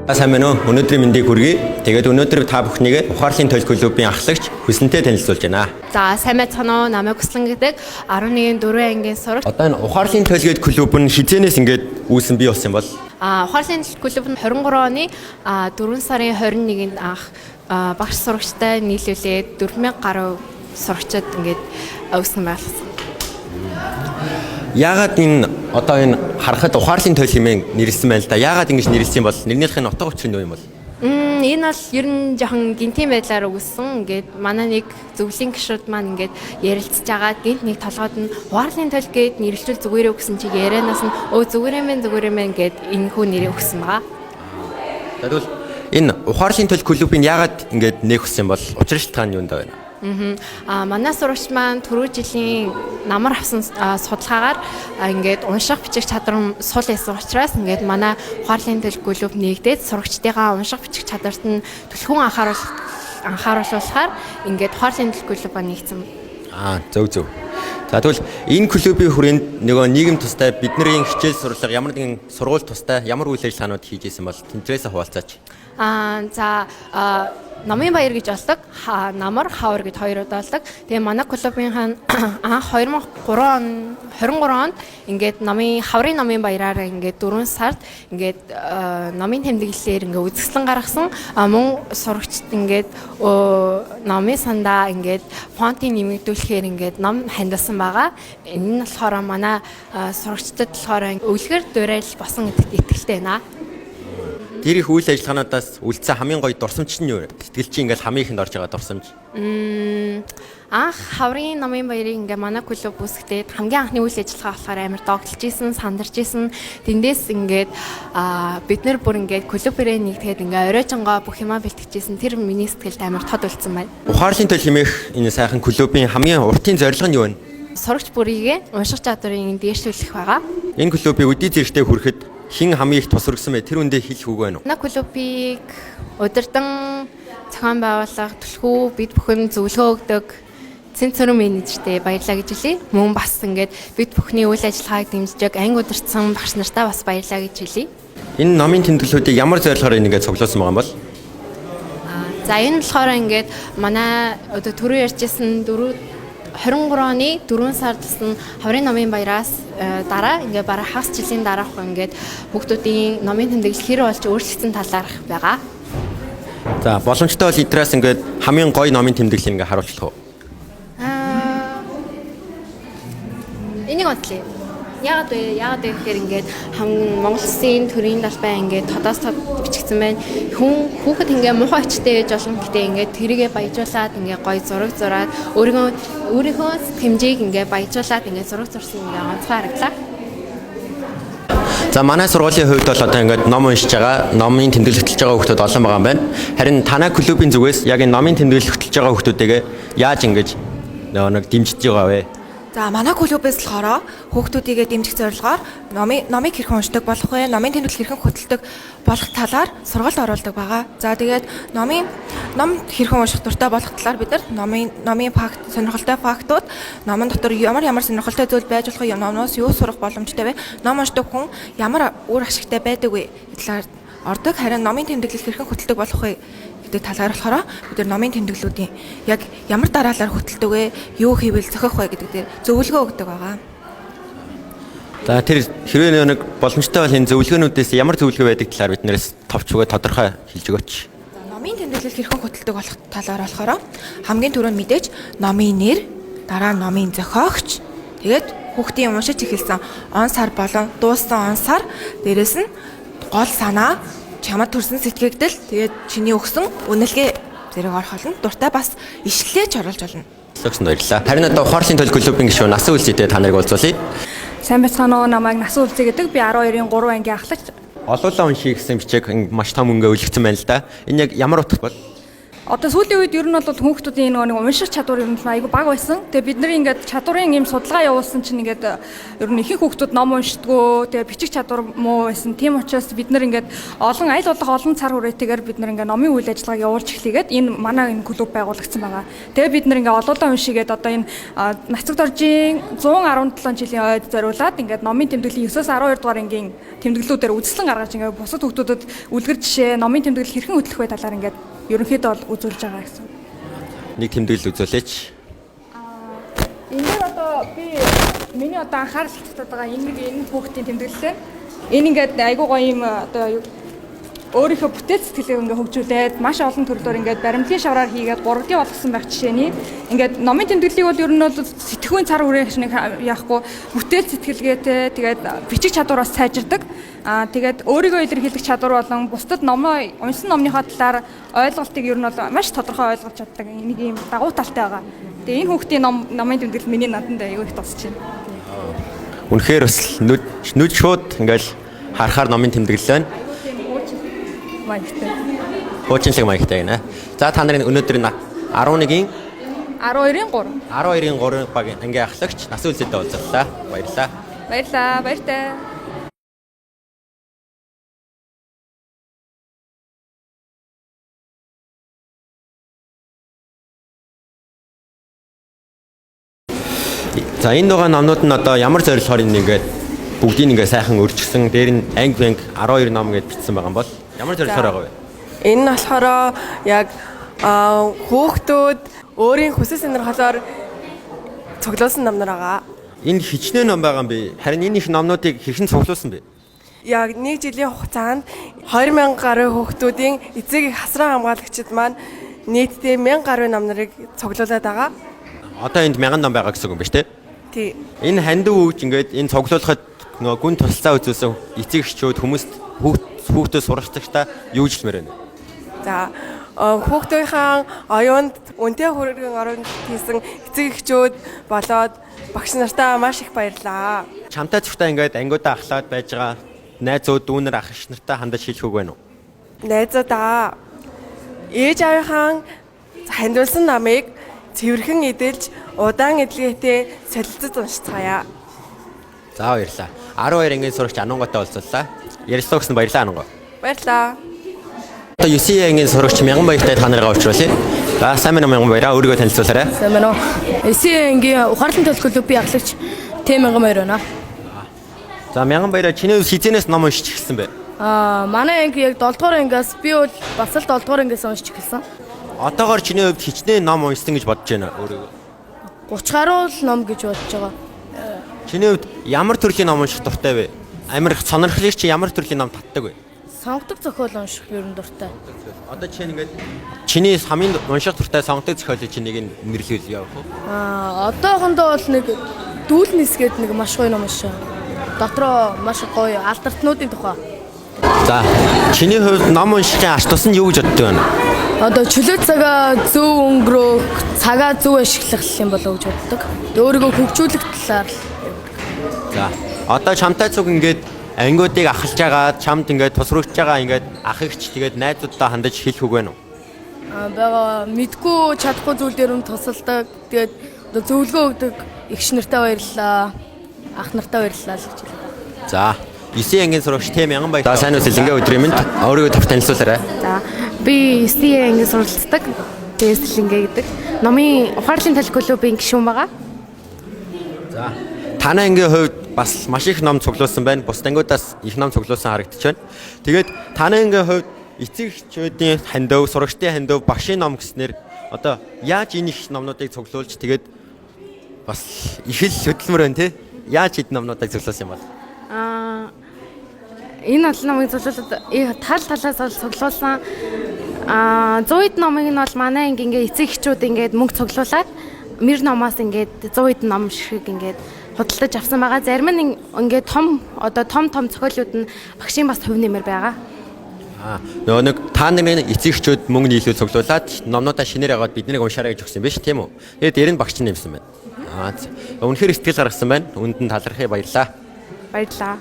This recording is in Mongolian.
Сайн байна уу? Өнөөдрийн мэндийг хүргэе. Тэгээд өнөөдөр та бүхнийг ухаарлын төлөв клубын ахлагч хүснэнтэй танилцуулж байна. За сайн байцгаана уу? Намайг Хүслэн гэдэг 11-ийн 4 ангийн сурагч. Одоо энэ ухаарлын төлөв клуб нь хизээнээс ингээд үүсэн бий болсон бол Ухаарлын клуб нь 23 оны 4 сарын 21-нд анх багш сурагчтай нийлүүлээд 4000 гаруй сурагчид ингээд үүсгэн байгуулсан. яагаад энэ одоо энэ харахад ухаарлын төлөв хэмээн нэрлсэн байна л да. Яагаад ингэж нэрлсэн бол нэрнийх нь утга учир нь юу юм бол? Энэ бол ер нь жоохон гинтийн байдлаар өгсөн. Ингээд манай нэг зөвлөлийн гишүүд маань ингээд ярилцж байгаа. Гинт нэг толгойд нь ухаарлын төлөв гээд нэрлэлжүүл зүгээрээ өгсөн чиг ярианаас нь зүгээр юм гээд энэ хүү нэрээ өгсөн байгаа. Тэгвэл энэ ухаарлын төлөв клубын яагаад ингэж нээх хүссэн бол учир шалтгаан нь юунд байна? Манай сурагч маань түрүү жилийн намар авсан судалгаагаар ингээд унших бичих чадвар сул байсан учраас ингээд манай ухаарлын төлөв клуб нэгдээд сурагчдынхаа унших бичих чадварт нь түлхүүн анхааруулахаар ингээд ухаарлын төлөв клубаа нэгдсэн. Зөв. За тэгвэл энэ клубийн хүрээнд нөгөө нийгэм тустай бидний хичээл сурлага ямар нэгэн сургууль тустай ямар үйл ажиллагаанууд хийж исэн бол тэнцвэрээс хуваалцаач. Намын баяр гэж болдог, намар хавар гэж хоёр удаа болдог. Тэгээ манай клубын анх 2023 онд ингээд хаврын намын баяраараа ингээд 4 сард ингээд намын тэмдэглэлээр ингээд үзэсгэлэн гаргасан. Мөн сурагчд ингээд намын сандаа ингээд фонтыг нэмэгдүүлэхээр ингээд ном хандсан байгаа. Энэ нь болохоор манай сурагчдад болохоор өвлгөр дуурайл босон гэдэгт итгэлтэй байна. Тэр их үйл ажиллагаануудаас үлдсэн хамгийн гоё дурсамж нь юу вэ? Сэтгэлчийн ингээл хамгийн ихэнд орж байгаа дурсамж. Анх хаврын намын баярыг ингээ манай клуб үүсгэхэд хамгийн анхны үйл ажиллагаа болохоор амар догтлж исэн, сандарч исэн. Тэндээс ингээд бид нар бүр ингээд клубээрээ нэгтгэхэд ингээ оройжонгоо бүх юмаа бэлтгэжсэн. Тэр миний сэтгэлд амар тод үлдсэн байна. Ухаарлын төлөв хэмээх энэ сайхан клубын хамгийн уртын зорилго нь юу вэ? Сурагч бүрийгээ унших чадварыг дээшлүүлэх байгаа. Энэ клубын үдий зэрэгтэй хүрэхэд хин хамгийн их тусрагсан бай тэр үндэ хэлэх үг байна уу? Манай клубыг удирдан зохион байгуулах түлхүү бид бүхэн зөвлөгөө өгдөг цэнцэрэн менежертэй баярлалаа гэж хэлье. Мөн бас ингээд бид бүхний үйл ажиллагааг дэмжиж анги удирдсан багш нартаа бас баярлалаа гэж хэлье. Энэ номын тэмдэглэлүүдийг ямар зорилгоор ингээд цуглуулсан байгаа юм бол? За энэ болохоор ингээд манай одоо түрүү ярьжсэн 23 оны 4 сард гэсэн хаврын номын баяраас дараа ингээд бараг хагас жилийн дараах ингээд хүүхдүүдийн номын тэмдэглэл хэр болж өөрчлөгдсөн талаарх байгаа. За боломжтой бол эднээс ингээд хамгийн гоё номын тэмдэглэл ингээд харуулах уу? Энийг бодлоо. Яагаад вэ гэхээр ингээд Монгол Улсын төрийн талбай ингээд тодоос тод бичигдсэн байна. Хүүхэд ингээд муухай очтой ээж олон гэтээ ингээд тэрийгэ баяжуулаад ингээд гоё зураг зураад өөрийнхөө хэмжээг ингээд баяжуулаад ингээд зураг зурсан ингээд онцгой хараглаа. За манай сургуулийн хувьд бол одоо ингээд ном уншиж байгаа, номын тэмдэглэл хөтлж байгаа хүүхдүүд олон байгаа юм байна. Харин танай клубын зүгээс яг энэ номын тэмдэглэл хөтлж байгаа хүүхдүүдтэйгээ яаж ингэж нэг дэмжиж байгаа вэ? За манай клубээс болохоор хүүхдүүдийгээ дэмжих зорилгоор номыг хэрхэн уншдаг болох вэ? Номын тэмдэглэл хэрхэн хөтэлдэг болох талаар сургалт оруулдаг байгаа. За тэгээд ном хэрхэн унших дуртай болох талаар бид нар номын факт, сонирхолтой фактууд, номон дотор ямар сонирхолтой зүйл байж болох вэ? Номоос юу сурах боломжтой вэ? Ном уншдаг хүн ямар үр ашигтай байдаг вэ? Талаар ордог. Харин номын тэмдэглэл хэрхэн хөтэлдэг болох вэ? Талаар болохоор бид нар номын тэмдэглэлүүдийн яг ямар дараалал хөтэлдэг вэ, юу хийвэл зохих вэ гэдэг дээр зөвлөгөө өгдөг байгаа. За тэр хэрвээ нэг боломжтой бол энэ зөвлөгөөнүүдээс ямар зөвлөгөө байдаг талаар биднээс товч өгөө тодорхой хэлж өгөөч. Номын тэмдэглэл хэрхэн хөтэлдэг болох талаар болохоор хамгийн түрүүнд мэдээж номын нэр, дараа нь номын зохиогч, тэгээд хүүхдийн уншиж эхэлсэн он сар болон дууссан он сар, дээрэс нь гол санаа, чамд төрсэн сэтгэгдэл, тэгээд чиний өгсөн үнэлгээ зэрэг орох болно. Дуртай бас ишлэлээч оруулж болно. Зөвхөн баярлалаа. Харин одоо ухаарлын төлөв клубын гишүүн Насан Үлзийтэй та нарыг уулзуулъя. Сайн байцгаана уу? Намайг Насан Үлзий гэдэг. Би 12-ийн 3 ангийн ахлагч. Олоолаа унших гэсэн бичиг маш том өнгө өлгцэн байна л да. Энэ яг ямар утга бол? Одоо сүүлийн үед ер нь бол хүүхдүүдийн нэг унших чадвар ер нь айгүй бага байсан. Тэгээ бид нар ингээд чадварын юм судалгаа явуулсан чинь ингээд ер нь ихэнх хүүхдүүд ном уншдаггүй, тэгээ бичих чадвар муу байсан. Тийм учраас бид нар ингээд аль болох олон цар хүрээтэйгээр бид нар ингээд номын үйл ажиллагааг явуулж эхлэгээд энэ манай энэ клуб байгуулагдсан байгаа. Тэгээ бид нар ингээд олоолаа уншигээд одоо энэ Нацаг доржийн 117 жилийн ойд зориулаад ингээд номын тэмдэглэлийн 9-12 дугаар ангийн тэмдэглэлүүдээр үзэсгэлэн гаргаж ингээд бусад хүүхдүүдэд үлгэр жишээ номын тэмдэглэл хэрхэн хөтлөх вэ талаар ингээд ерөнхийдөө бол үзүүлж байгаа гэсэн. Нэг тэмдэглэл үзүүлээч. Энэ дээр одоо би миний одоо анхаарал татдаг байгаа энэ хүүхдийн тэмдэглэл. Энэ ингээд айгуу гоё юм одоо өөрийнхөө бүтээл сэтгэлээ ингээд хөгжүүлээд маш олон төрлөөр ингээд баримтлын шавраар хийгээд 3D болгосон байх жишээний ингээд номын тэмдэглэлийг бол ер нь бол сэтгүүн цар хүрээшнийг яахгүй бүтээл сэтгэлгээтэй тэгээд бичих чадвараас сайжирдаг. Тэгээд өөрийгөө илэрхийлэх чадвар болон бусдад номоо уншсан номныхоо талаар ойлголтыг ер нь бол маш тодорхой ойлгож чаддаг нэг юм дагуу талтай байгаа. Тэгээд энэ хүүхдийн номын тэмдэглэл миний надад аягүй их тусч байна. Үнэхээр бас нүд шууд ингээл харахаар номын тэмдэглэл байна. Маягтай. Хуучлаг маягтай гинэ. За та нарын өнөөдөр 11-ийн 12-ийн 3. 12-ийн 3 багийн ангийн ахлагч нас үлзэдэ уулзлаа. Баярлалаа. Баярлалаа. Баяртай. За энэ дугаар номнууд нь одоо ямар зорилгоор ингээд бүгдийг ингээд сайхан өрчгсөн. Дээр нь анги 12 ном гэж бичсэн байгаа юм бол ямар зорилгоор байгаа вэ? Энэ нь болохоор яг хүүхдүүд өөрийн хүсэл сонирхлоор цуглуулсан номнор байгаа. Энэ хичнээн ном байгаа юм би. Харин энэ их номнуудыг хэрхэн цуглуулсан бэ? Яг нэг жилийн хугацаанд 2000 гаруй хүүхдүүдийн эцэг их хасран хамгаалагчид маань нийтдээ 1000 гаруй номнорыг цуглуулад байгаа. Одоо энд 1000 ном байгаа гэсэн үг юм ба шүү дээ. Тий. Энэ хандив үүж ингээд энэ цуглуулахад нөгөө гүн тусалцаа үзүүлсэн эцэг эхчүүд хүмүүст хүүхдүүд сурагчдаа юу хэлмээр байна? За хүүхдийнхээ оюунд үнэтэй хүргэн оронд хийсэн эцэг эхчүүд болоод багш нартаа маш их баярлаа. Чамтай зүгтээ ингээд ангиудаа ахлаад байж байгаа найзууд дүүнер ах иш нартай хандаж хэлэх үг байна уу? Найзуудаа ээж аавынхаа хандуулсан намыг цэвэрхэн эдэлж удаан эдлгээтэй солилцож уншицгаая. За баярлалаа. 12 ангийн сурагч Анунготой уулзлаа. Ярилцлаа гэсэн баярлалаа Анунго. Баярлалаа. Одоо 9 ангийн сурагч Мянган-баяртай та нарыг уулзруулъя. За сайн байна Мянган-баяраа өөрийгөө танилцуулаарай. Сайн байна уу? 9 ангийн ухаарлын төлөв клубын ахлагч Т Мянган-баяр байна. За Мянган-баяраа чиний хизэнээс ном уншиж эхэлсэн бэ? Манай анги яг 7 дугаар ангиас би бол бас л 7 дугаар ангиас уншиж эхэлсэн. Одоогоор чиний хувьд хичнээн ном уншсан гэж бодож байна өөрийгөө. 30 гаруй л ном гэж бодож байгаа. Чиний хувьд ямар төрлийн ном унших дуртай вэ? Амар сонирхлыг чи ямар төрлийн ном татдаг вэ? Сонгодог зохиол унших ер нь дуртай. Одоо чинь ингээд чиний хамгийн унших дуртай сонгодог зохиолыг чи нэг нь нэрлэвэл явах уу? Одоохондоо бол нэг дүүлнэс гээд нэг маш гоё ном уншаа. Дотроо маш гоё алдартнуудын тухай. За чиний хувьд ном уншихын арт тус нь юу гэж боддог вэ? Одоо чөлөө цагаа зөв өнгөрөөх, цагаа зөв ашиглах юм болов гэж боддог. Өөрийгөө хөгжүүлэх талаар. За одоо чамтай зүг ингээд ангиудыг ахалж байгаа, чамд ингээд тусрууч байгаа ингээд ах ихч тэгээд найзуудтай хандаж хэлэх үг байна уу? Бага мэдгүй чадахгүй зүйл дээр нь тусалдаг. Тэгээд одоо зөвлөгөө өгдөг эгч нартай баярлалаа. Ах нартай баярлалаа л гэж хэлээ. За 9 ангийн сурагч Т Мянган-баяр. За сайн үсэл ингээ өдрийн мэнд өөрийгөө тав танилцуулаарай. За би 9 ангийн суралцдаг. Дэслингээ гэдэг. Номын ухаарлын төлөв клубын гишүүн байгаа. За танай ангийн хувьд бас маш их ном цуглуулсан байна. Бус ангиудаас их ном цуглуулсан харагдаж байна. Тэгээд танай ангийн хувьд эцэг эхчүүдийн хандив, сурагчдын хандив, багшийн ном гэснээр одоо яаж энэ их номнуудыг цуглуулж тэгээд бас их л хөдөлмөр байна те? Яаж эд номнуудыг цуглуулсан юм бол? Энэ олон номыг цуглуулад талаас бол цуглуулсан. 100 номыг нь бол манай анги ингээ эцэг эхчүүд ингээд мөнгө цуглуулад мөр номоос ингээд 100 ном шиг ингээд худалдаж авсан байгаа. Зарим нь ингээд том зохиолууд нь багшийн бас төв нэмэр байгаа. Нөгөө нэг та нарын эцэг эхчүүд мөнгө нийлүү цуглуулад номнуудаа шинээр аваад биднийг уншаарай гэж өгсөн юм биш тийм үү? Тэгээд дээр нь багч нэмсэн байна. Үнэхээр сэтгэл гаргасан байна. Үүнд нь талархъя баярлалаа. Баярлалаа.